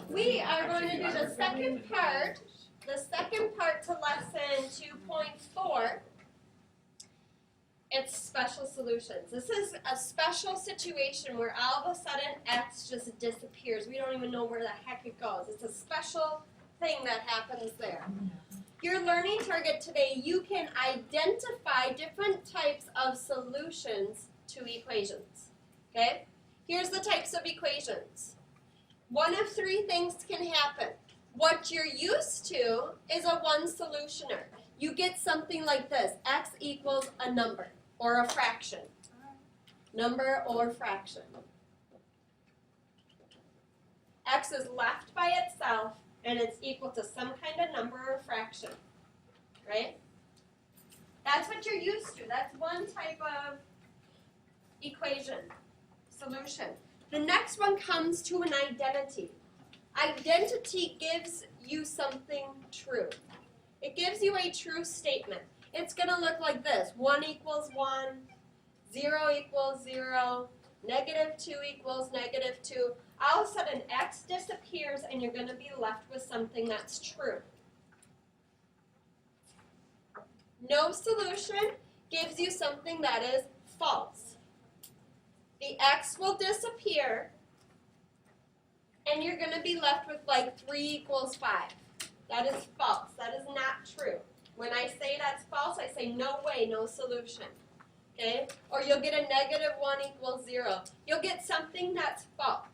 We are going to do the second part to lesson 2.4. It's special solutions. This is a special situation where all of a sudden X just disappears. We don't even know where the heck it goes. It's a special thing that happens there. Your learning target today, you can identify different types of solutions to equations. Okay? Here's the types of equations. One of three things can happen. What you're used to is a one solutioner. You get something like this, x equals a number or a fraction. Number or fraction. X is left by itself and it's equal to some kind of number or fraction, right? That's what you're used to. That's one type of equation, solution. The next one comes to an identity. Identity gives you something true. It gives you a true statement. It's going to look like this. 1 equals 1, 0 equals 0, negative 2 equals negative 2. All of a sudden, x disappears and you're going to be left with something that's true. No solution gives you something that is false. The x will disappear and you're going to be left with like 3 equals 5. That is false. That is not true. When I say that's false, I say no way, no solution. Okay? Or you'll get a negative 1 equals 0. You'll get something that's false.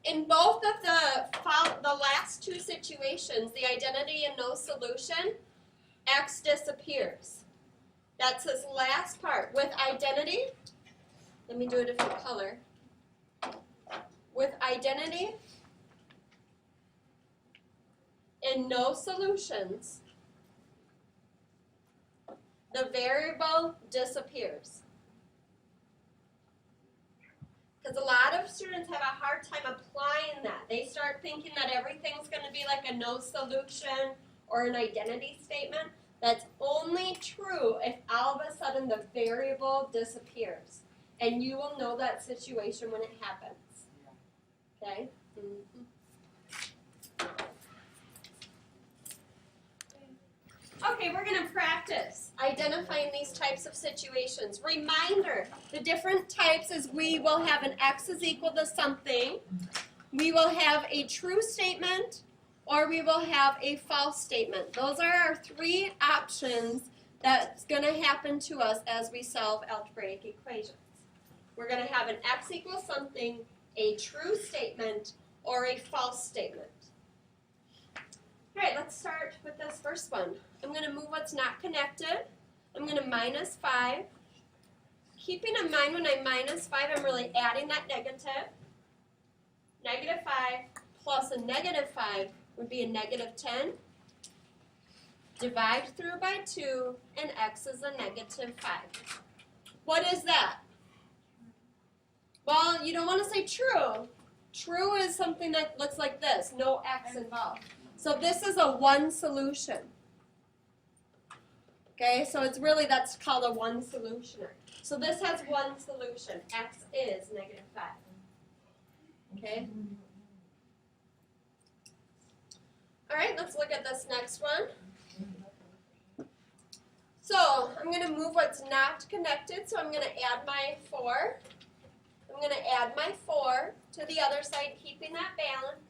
In both of the last two situations, the identity and no solution, x disappears. That's this last part. With identity, let me do a different color. With identity and no solutions, the variable disappears. Because a lot of students have a hard time applying that. They start thinking that everything's going to be like a no solution or an identity statement. That's only true if all of a sudden the variable disappears. And you will know that situation when it happens. Okay? Okay, we're going to practice identifying these types of situations. Reminder, the different types is we will have an x is equal to something, we will have a true statement, or we will have a false statement. Those are our three options that's going to happen to us as we solve algebraic equations. We're going to have an x equals something, a true statement, or a false statement. All right, let's start with this first one. I'm going to move what's not connected. I'm going to minus 5. Keeping in mind when I minus 5, I'm really adding that negative. Negative 5 plus a negative 5 would be a negative 10. Divide through by 2, and x is a negative 5. What is that? Well, you don't want to say true. True is something that looks like this, no x involved. So this is a one solution. Okay, so it's really, that's called a one solutioner. So this has one solution. X is negative 5. Okay? All right, let's look at this next one. So I'm going to move what's not connected, so I'm going to add my 4. I'm going to add my 4 to the other side, keeping that balance.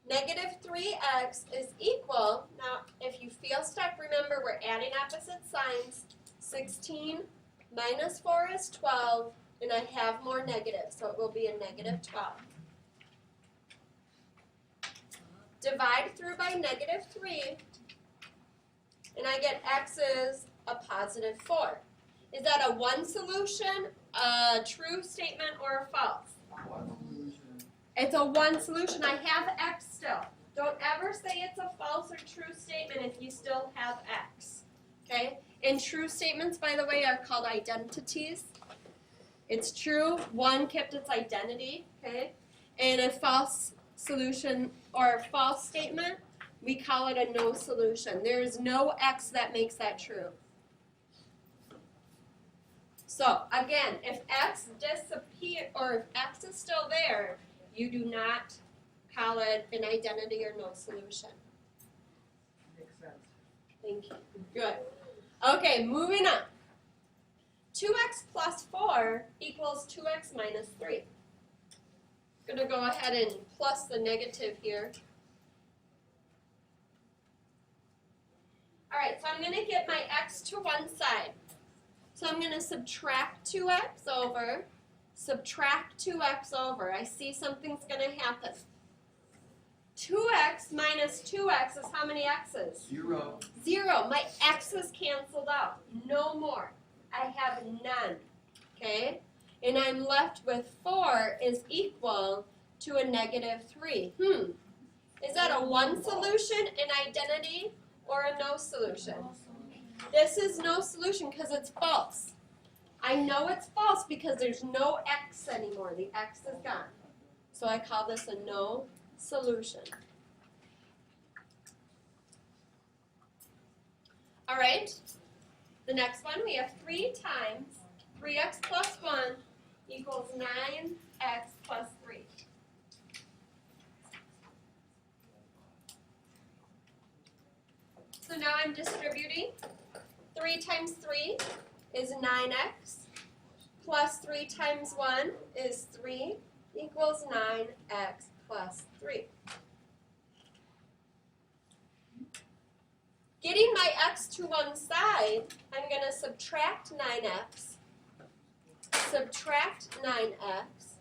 Negative 3x is equal, now if you feel stuck, remember we're adding opposite signs. 16 minus 4 is 12, and I have more negatives, so it will be a negative 12. Divide through by negative 3, and I get x is a positive 4. Is that a one solution, a true statement, or a false? It's a one solution. I have x still. Don't ever say it's a false or true statement if you still have x. Okay? And true statements, by the way, are called identities. It's true. One kept its identity. Okay? And a false solution or a false statement, we call it a no solution. There is no x that makes that true. So again, if x disappear or if x is still there, you do not call it an identity or no solution. Makes sense. Thank you. Good. Okay, moving on. 2x plus 4 equals 2x minus 3. I'm going to go ahead and plus the negative here. All right, so I'm going to get my x to one side. So I'm going to subtract 2x over, subtract 2x over. I see something's going to happen. 2x minus 2x is how many x's? 0. 0. My x's canceled out. No more. I have none. Okay? And I'm left with 4 is equal to a negative 3. Is that a one solution, an identity, or a no solution? This is no solution because it's false. I know it's false because there's no x anymore. The x is gone. So I call this a no solution. All right. The next one, we have 3 times 3x plus 1 equals 9x plus 3. So now I'm distributing. 3 times 3 is 9x, plus 3 times 1 is 3, equals 9x plus 3. Getting my x to one side, I'm going to subtract 9x, subtract 9x.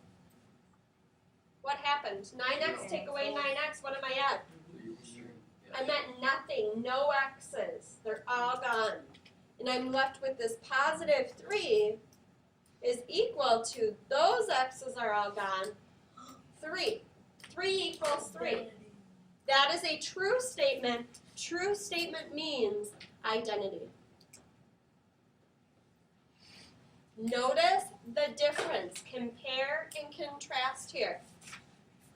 What happened? 9x take away 9x, what am I at? I'm at nothing, no x's. They're all gone. And I'm left with this positive 3 is equal to, those x's are all gone, 3. 3 equals 3. That is a true statement. True statement means identity. Notice the difference. Compare and contrast here.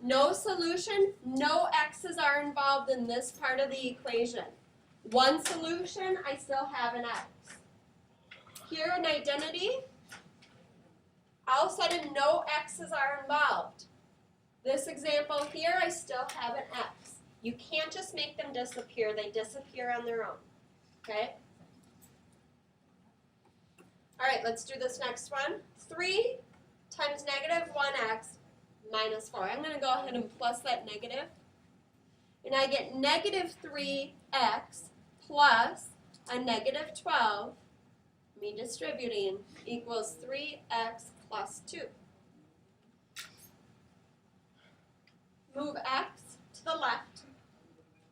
No solution, no x's are involved in this part of the equation. One solution, I still have an x. Here, an identity, all of a sudden no x's are involved. This example here, I still have an x. You can't just make them disappear. They disappear on their own. Okay? All right, let's do this next one. 3 times negative 1x minus 4. I'm going to go ahead and plus that negative. And I get negative 3x plus a negative 12, me distributing, equals 3x plus 2. Move x to the left.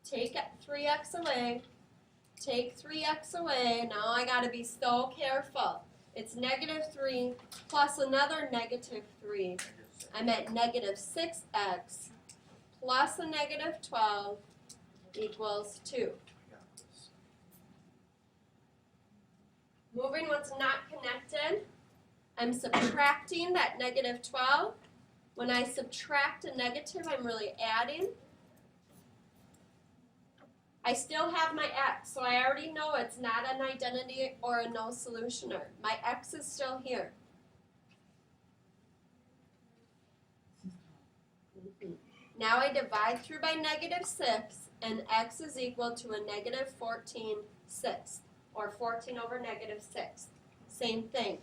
Take 3x away. Take 3x away. Now I got to be so careful. It's negative 3 plus another negative 3. I'm at negative 6x plus a negative 12 equals 2. Moving what's not connected, I'm subtracting that negative 12. When I subtract a negative, I'm really adding. I still have my x, so I already know it's not an identity or a no solutioner. My x is still here. Now I divide through by negative 6, and x is equal to a negative 14/6, or 14 over negative 6. Same thing.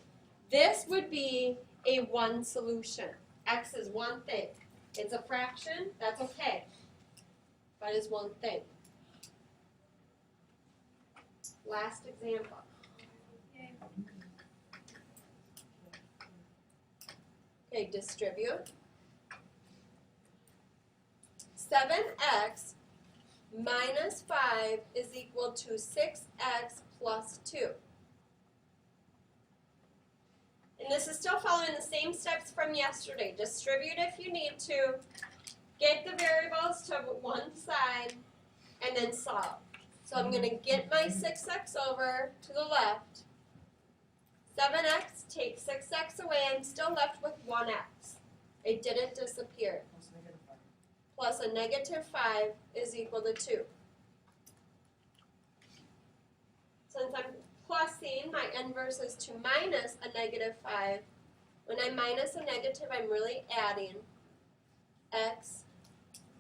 This would be a one solution. X is one thing. It's a fraction, that's okay. But it's one thing. Last example. Okay, distribute. 7x minus 5 is equal to 6x plus 2. And this is still following the same steps from yesterday. Distribute if you need to. Get the variables to one side and then solve. So I'm going to get my 6x over to the left. 7x, take 6x away, I'm still left with 1x. It didn't disappear. Plus a negative 5 is equal to 2. Since I'm plusing, my inverse is to minus a negative 5. When I minus a negative, I'm really adding. X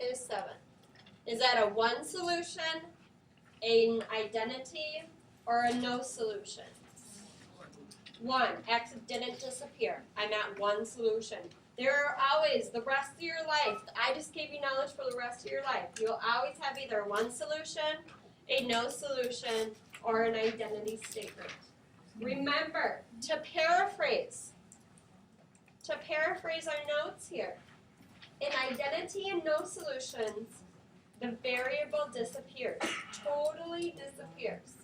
is 7. Is that a 1 solution, an identity, or a no solution? 1. X didn't disappear. I'm at 1 solution. There are always, the rest of your life, I just gave you knowledge for the rest of your life. You'll always have either 1 solution, a no solution, or an identity statement. Remember, to paraphrase our notes here, in identity and no solutions, the variable disappears, totally disappears.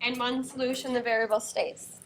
And 1 solution, the variable stays.